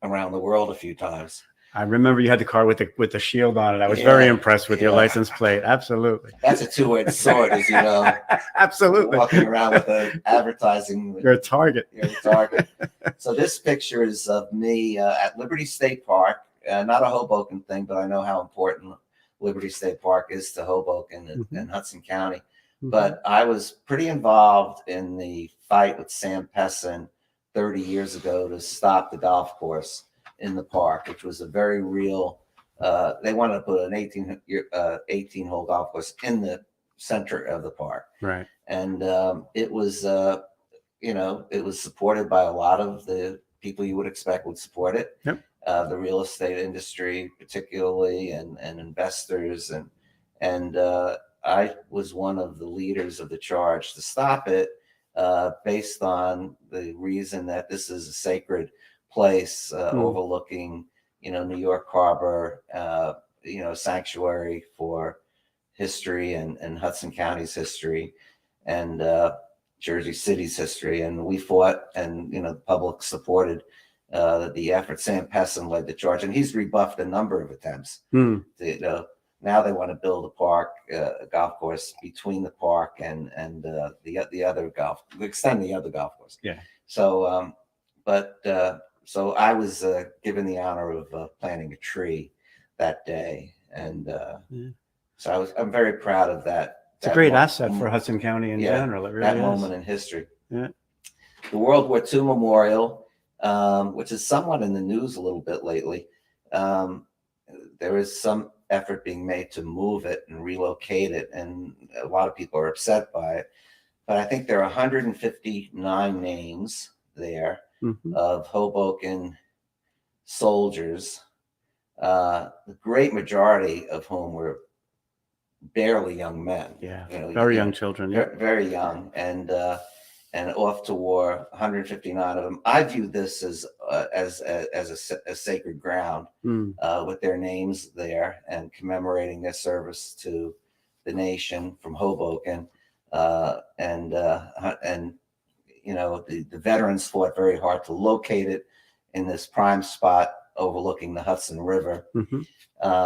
around the world a few times. I remember you had the car with the shield on it. I was very impressed with your license plate. Absolutely. That's a two-edged sword, as you know. Absolutely. Walking around with an advertising. You're a target. You're a target. So this picture is of me at Liberty State Park. Not a Hoboken thing, but I know how important Liberty State Park is to Hoboken and Hudson County. But I was pretty involved in the fight with Sam Pessin 30 years ago to stop the golf course in the park, which was a very real. They wanted to put an 18-hole golf course in the center of the park, right? And it was, it was supported by a lot of the people you would expect would support it. Yep. The real estate industry, particularly, and investors, and I was one of the leaders of the charge to stop it, based on the reason that this is a sacred place overlooking, New York Harbor, sanctuary for history and Hudson County's history and Jersey City's history. And we fought, and the public supported the effort. Sam Pessin led the charge, and he's rebuffed a number of attempts. Now they want to build a golf course between the park and the other extend the other golf course. Yeah. So, so I was given the honor of planting a tree that day, and so I'm very proud of that. It's a great asset for Hudson County in general. It really that is. moment in history. Yeah. The World War II Memorial, which is somewhat in the news a little bit lately. There is some effort being made to move it and relocate it, and a lot of people are upset by it. But I think there are 159 names there of Hoboken soldiers, the great majority of whom were barely young men. Yeah, very young children. Yeah, very young, and off to war. 159 of them. I view this as a sacred ground, with their names there and commemorating their service to the nation from Hoboken, and the veterans fought very hard to locate it in this prime spot overlooking the Hudson River,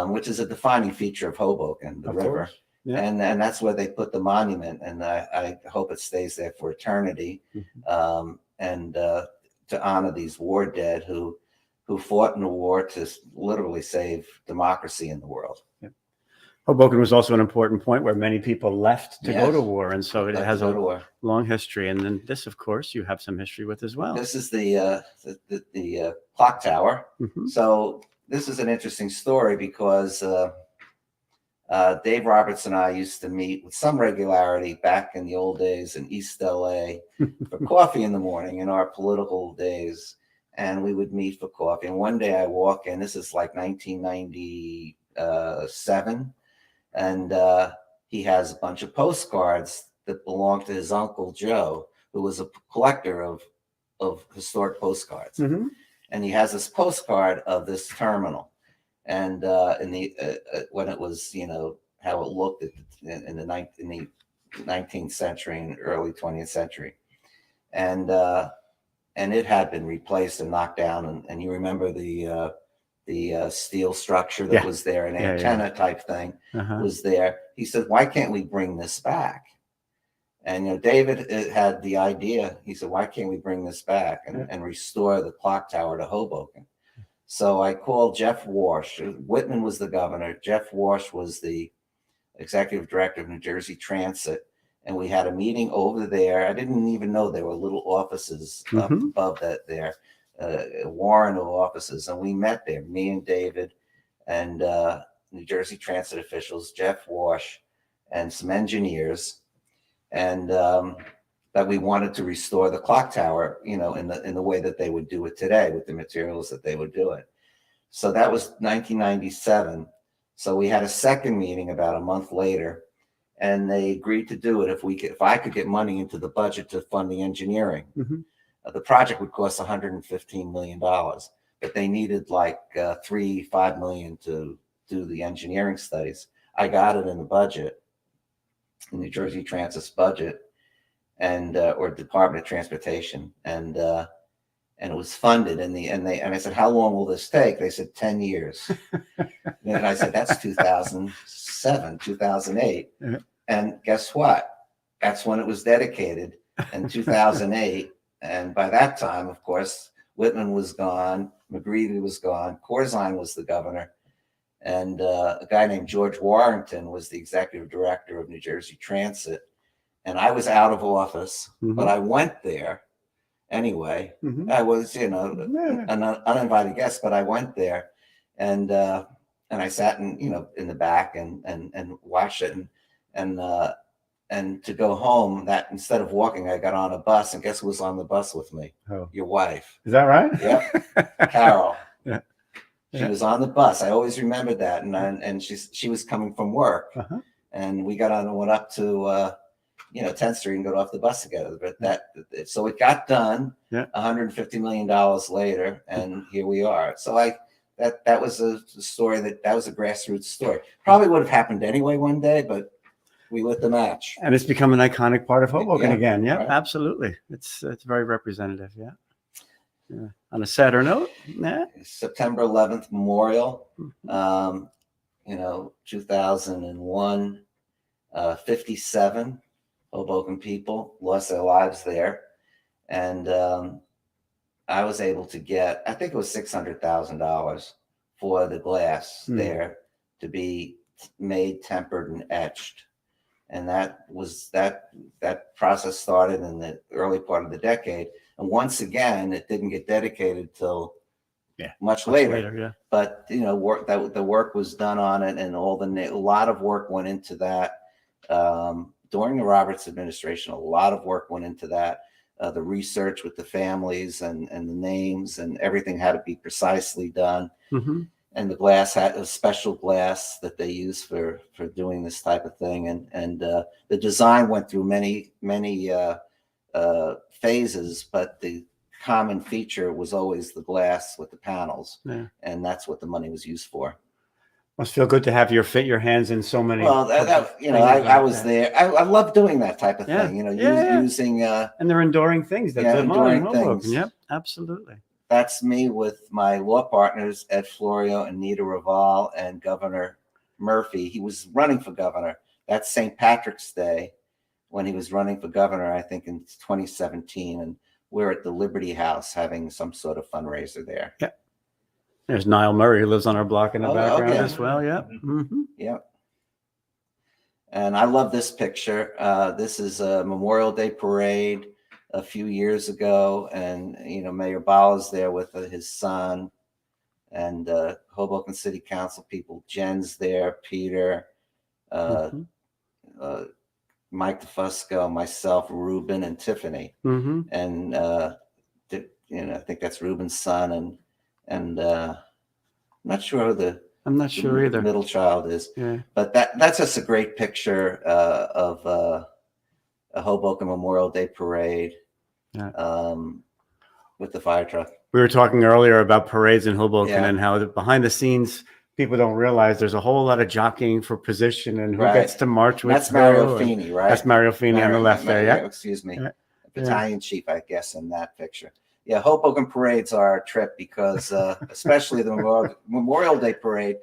which is a defining feature of Hoboken, the river. Yeah. And that's where they put the monument, and I hope it stays there for eternity, and to honor these war dead who fought in the war to literally save democracy in the world. Yeah. Hoboken was also an important point where many people left to go to war, and so it has a long history. And then this, of course, you have some history with as well. This is the clock tower. So this is an interesting story because Dave Roberts and I used to meet with some regularity back in the old days in East LA for coffee in the morning in our political days. And we would meet for coffee. And one day I walk in, this is like 1997. And he has a bunch of postcards that belonged to his uncle Joe, who was a collector of historic postcards. And he has this postcard of this terminal, and when it was, how it looked in the 19th century and early 20th century. And it had been replaced and knocked down. And you remember the steel structure that was there, an antenna type thing was there. He said, why can't we bring this back? And, David had the idea. He said, why can't we bring this back and restore the clock tower to Hoboken? So I called Jeff Warsh. Whitman was the governor. Jeff Warsh was the executive director of New Jersey Transit. And we had a meeting over there. I didn't even know there were little offices up above that there, Warren of offices. And we met there, me and David and New Jersey Transit officials, Jeff Warsh, and some engineers. And that we wanted to restore the clock tower, in the way that they would do it today with the materials that they would do it. So that was 1997. So we had a second meeting about a month later, and they agreed to do it if I could get money into the budget to fund the engineering. The project would cost $115 million, but they needed like $5 million to do the engineering studies. I got it in the budget, in New Jersey Transit's budget, and or Department of Transportation, and it was funded. And I said, how long will this take? They said 10 years. And I said, that's 2007, 2008. And guess what? That's when it was dedicated, in 2008. And by that time, of course, Whitman was gone, McGreevy was gone, Corzine was the governor, and a guy named George Warrington was the executive director of New Jersey Transit. And I was out of office, but I went there anyway. I was, an uninvited guest, but I went there, and I sat in the back and watched it, and to go home, that instead of walking, I got on a bus, and guess who was on the bus with me? Oh. Your wife. Is that right? Yep, Carol. Yeah. She was on the bus. I always remembered that, and she was coming from work, and we got on and went up to 10th Street and got off the bus together. But so it got done. $150 million later, and here we are. So that was a story that was a grassroots story. Probably would have happened anyway one day, but we lit the match. And it's become an iconic part of Hoboken again. Yeah, right. Absolutely. It's very representative. Yeah. On a sadder note, September 11th Memorial, 2001, 57 Hoboken people lost their lives there. And I was able to get, I think it was $600,000 for the glass there to be made, tempered, and etched. And that process started in the early part of the decade. And once again, it didn't get dedicated till much later. But the work was done on it, and a lot of work went into that during the Roberts administration. A lot of work went into that. The research with the families and the names and everything had to be precisely done. And the glass had a special glass that they use for doing this type of thing. And the design went through many phases, but the common feature was always the glass with the panels. And that's what the money was used for. Must feel good to have your hands in so many. Well, I was there. I love doing that type of thing. Using and they're enduring things that live on in Hoboken. Yep, absolutely. That's me with my law partners, Ed Florio and Nita Raval, and Governor Murphy. He was running for governor. That's St. Patrick's Day when he was running for governor, I think in 2017. And we're at the Liberty House having some sort of fundraiser there. Yeah. There's Niall Murray, who lives on our block in the background as well. Yeah. Yep. And I love this picture. This is a Memorial Day parade a few years ago, and Mayor Bala's there with his son, and Hoboken City Council people. Jen's there, Peter, Mike DeFusco, myself, Ruben, and Tiffany. And I think that's Ruben's son, and I'm not sure who I'm not sure either. Middle child is. But that's just a great picture of a Hoboken Memorial Day parade with the fire truck. We were talking earlier about parades in Hoboken and how behind the scenes people don't realize there's a whole lot of jockeying for position and who Right. gets to march with. That's Mario Feeney, right? That's Mario Feeney on the left there. Yeah. Excuse me. Yeah. Battalion chief, I guess, in that picture. Yeah, Hoboken parades are a trip because, especially the Memorial Day parade,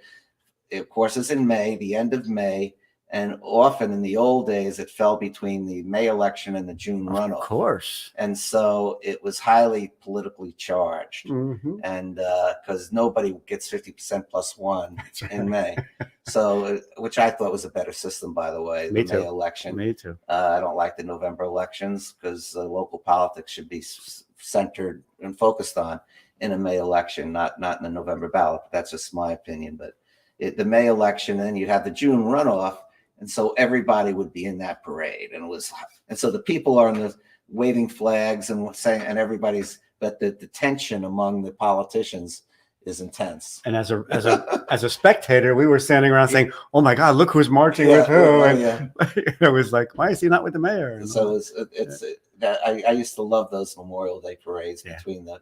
of course, is in May, the end of May. And often in the old days, it fell between the May election and the June runoff. Of course. And so it was highly politically charged. And because nobody gets 50% plus one in May. So, which I thought was a better system, by the way, the May election. Me too. I don't like the November elections because local politics should be centered and focused on in a May election, not in the November ballot. That's just my opinion. But the May election, and then you'd have the June runoff. And so everybody would be in that parade, and so the people are in the waving flags and saying, and everybody's, but the tension among the politicians is intense. And as a spectator, we were standing around saying, "Oh my God, look who's marching with who!" And it was like, "Why is he not with the mayor?" And so I used to love those Memorial Day parades between the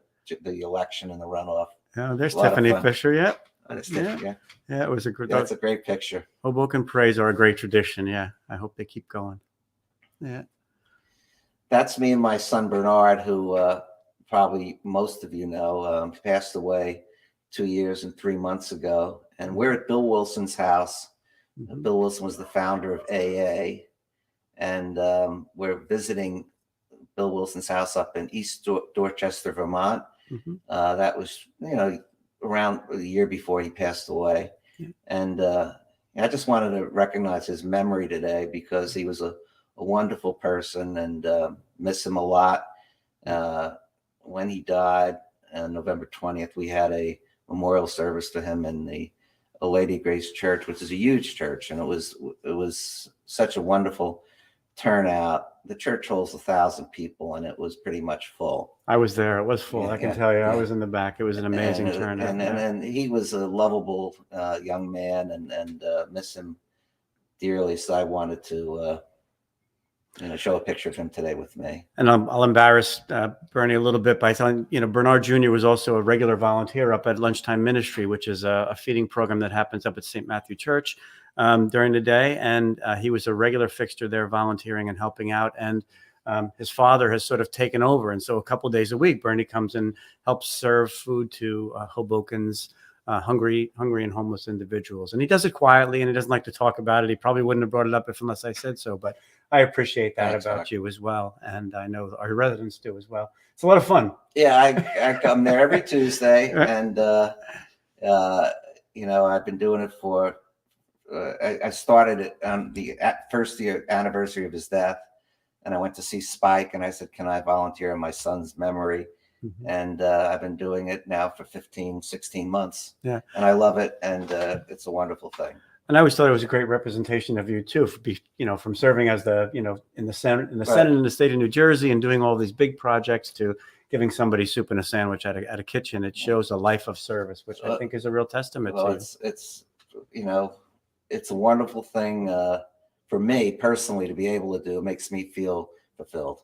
election and the runoff. Yeah, there's Tiffany Fisher. Yeah. Yeah, it was a good. That's a great picture. Hoboken parades are a great tradition. Yeah, I hope they keep going. Yeah, that's me and my son Bernard, who probably most of you know, passed away 2 years and 3 months ago. And we're at Bill Wilson's house. Bill Wilson was the founder of AA, and we're visiting Bill Wilson's house up in East Dorchester, Vermont. That was, around the year before he passed away. And I just wanted to recognize his memory today because he was a wonderful person, and miss him a lot. When he died on November 20th, we had a memorial service to him in the Lady of Grace Church, which is a huge church. And it was such a wonderful turnout. The church holds 1,000 people, and it was pretty much full. I was there. It was full. I can tell you. I was in the back. It was an amazing turnout. And he was a lovable young man, and miss him dearly. So I wanted to show a picture of him today with me. And I'll embarrass Bernie a little bit by telling, Bernard Jr. was also a regular volunteer up at Lunchtime Ministry, which is a feeding program that happens up at St. Matthew Church during the day. And he was a regular fixture there, volunteering and helping out. And his father has sort of taken over. And so a couple of days a week, Bernie comes and helps serve food to Hoboken's hungry and homeless individuals. And he does it quietly, and he doesn't like to talk about it. He probably wouldn't have brought it up unless I said so, but I appreciate that about you as well. And I know our residents do as well. It's a lot of fun. Yeah, I come there every Tuesday, and I've been doing it for I started it on the first year anniversary of his death, and I went to see Spike, and I said, can I volunteer in my son's memory? And I've been doing it now for 16 months. Yeah. And I love it. And it's a wonderful thing. And I always thought it was a great representation of you too, from serving as in the Senate in the state of New Jersey and doing all these big projects to giving somebody soup and a sandwich at a kitchen. It shows a life of service, which I think is a real testament to you. It's a wonderful thing for me personally to be able to do. It makes me feel fulfilled.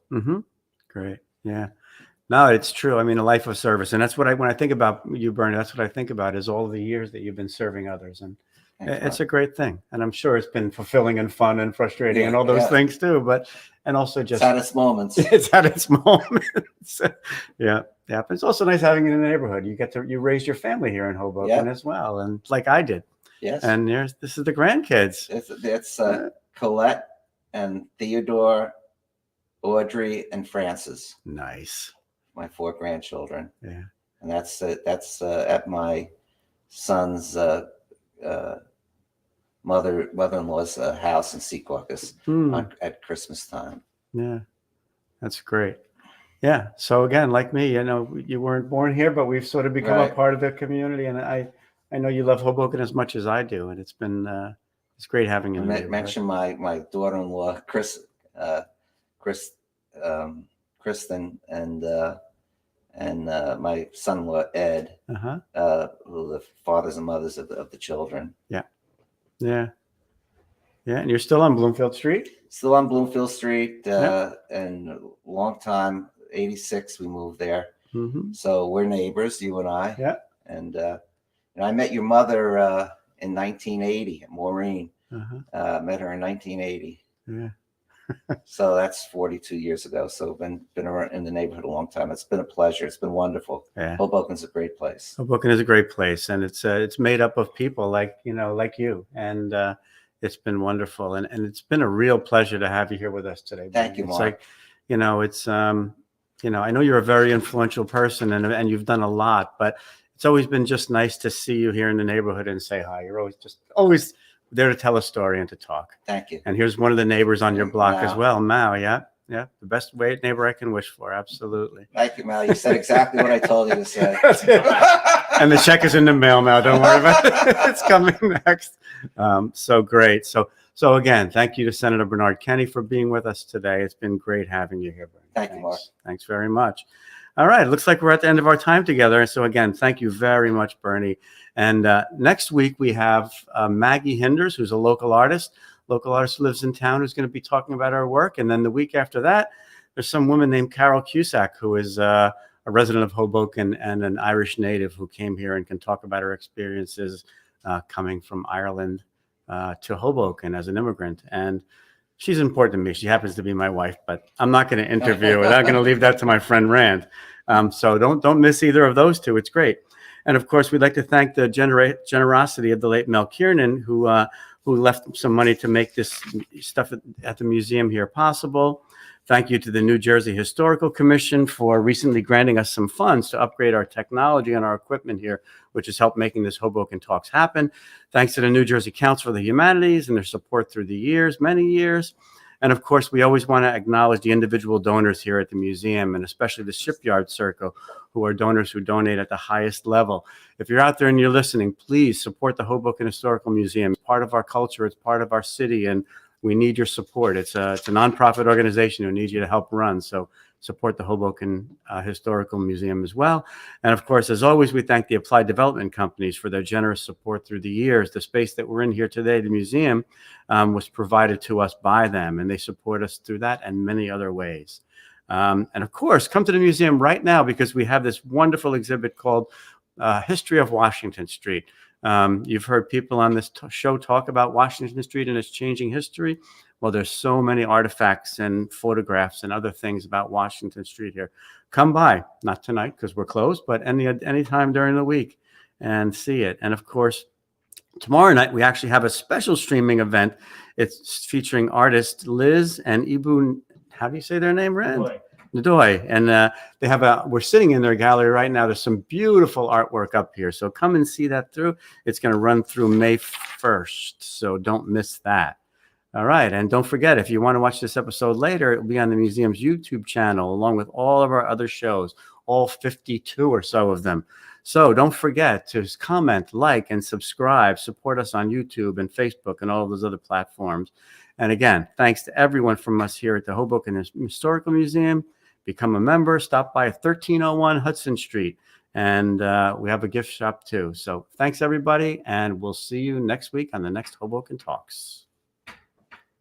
Great. Yeah. No, it's true. I mean, a life of service. And that's what when I think about you, Bernie, that's what I think about is all the years that you've been serving others. And it's a great thing. And I'm sure it's been fulfilling and fun and frustrating and all those things too. And also just. It's at its moments. It's at its moments. Yeah. But it's also nice having it in the neighborhood. You raised your family here in Hoboken as well. And like I did. Yes. And this is the grandkids. It's Colette and Theodore, Audrey, and Francis. Nice. My 4 grandchildren. Yeah. And that's at my son's mother-in-law's house in Secaucus at Christmas time. Yeah. That's great. Yeah. So again, like me, you weren't born here, but we've sort of become a part of the community. And I know you love Hoboken as much as I do. And it's been, it's great having you. Mention my daughter-in-law, Kristen, and my son-in-law Ed, who are the fathers and mothers of the children. Yeah. And you're still on Bloomfield Street. Still on Bloomfield Street, and a long time. 86, we moved there. So we're neighbors, you and I. Yeah. And I met your mother in 1980. Maureen, met her in 1980. Yeah. So that's 42 years ago. So been around in the neighborhood a long time. It's been a pleasure. It's been wonderful. Yeah. Hoboken's a great place. Hoboken is a great place, and it's made up of people like you, and it's been wonderful, and it's been a real pleasure to have you here with us today. Thank you, It's Mark. like, it's I know you're a very influential person, and you've done a lot, but it's always been just nice to see you here in the neighborhood and say hi. You're always there to tell a story and to talk. Thank you. And here's one of the neighbors on your block Mao. as well, Mao. Yeah, the best neighbor I can wish for. Absolutely. Thank you, Mal. You said exactly what I told you to say. And the check is in the mail, Mao. Don't worry about it. It's coming next. So great. So again, thank you to Senator Bernard Kenny for being with us today. It's been great having you here, Bernie. Thank you, Mark. Thanks very much. All right. It looks like we're at the end of our time together. So again, thank you very much, Bernie. And next week we have Maggie Hinders, who's a local artist who lives in town, who's going to be talking about our work. And then the week after that, there's some woman named Carol Cusack, who is a resident of Hoboken and an Irish native who came here and can talk about her experiences coming from Ireland to Hoboken as an immigrant. And she's important to me. She happens to be my wife, but I'm not going to interview her. I'm going to leave that to my friend Rand. So don't miss either of those two. It's great. And of course, we'd like to thank the generosity of the late Mel Kiernan, who left some money to make this stuff at the museum here possible. Thank you to the New Jersey Historical Commission for recently granting us some funds to upgrade our technology and our equipment here, which has helped making this Hoboken Talks happen. Thanks to the New Jersey Council for the Humanities and their support through the years, many years. And of course, we always want to acknowledge the individual donors here at the museum, and especially the Shipyard Circle, who are donors who donate at the highest level. If you're out there and you're listening, please support the Hoboken Historical Museum. It's part of our culture. It's part of our city, and we need your support. It's a nonprofit organization who needs you to help run. So support the Hoboken Historical Museum as well. And of course, as always, we thank the Applied Development Companies for their generous support through the years. The space that we're in here today, the museum, was provided to us by them, and they support us through that and many other ways. And of course, come to the museum right now because we have this wonderful exhibit called History of Washington Street. You've heard people on this show talk about Washington Street and its changing history. Well, there's so many artifacts and photographs and other things about Washington Street here. Come by, not tonight because we're closed, but any time during the week and see it. And of course, tomorrow night, we actually have a special streaming event. It's featuring artists Liz and Ibu. How do you say their name, Rand? Nadoy. And we're sitting in their gallery right now. There's some beautiful artwork up here. So come and see that through. It's going to run through May 1st. So don't miss that. All right. And don't forget, if you want to watch this episode later, it'll be on the museum's YouTube channel, along with all of our other shows, all 52 or so of them. So don't forget to comment, like, and subscribe. Support us on YouTube and Facebook and all of those other platforms. And again, thanks to everyone from us here at the Hoboken Historical Museum. Become a member. Stop by 1301 Hudson Street. And we have a gift shop too. So thanks, everybody. And we'll see you next week on the next Hoboken Talks.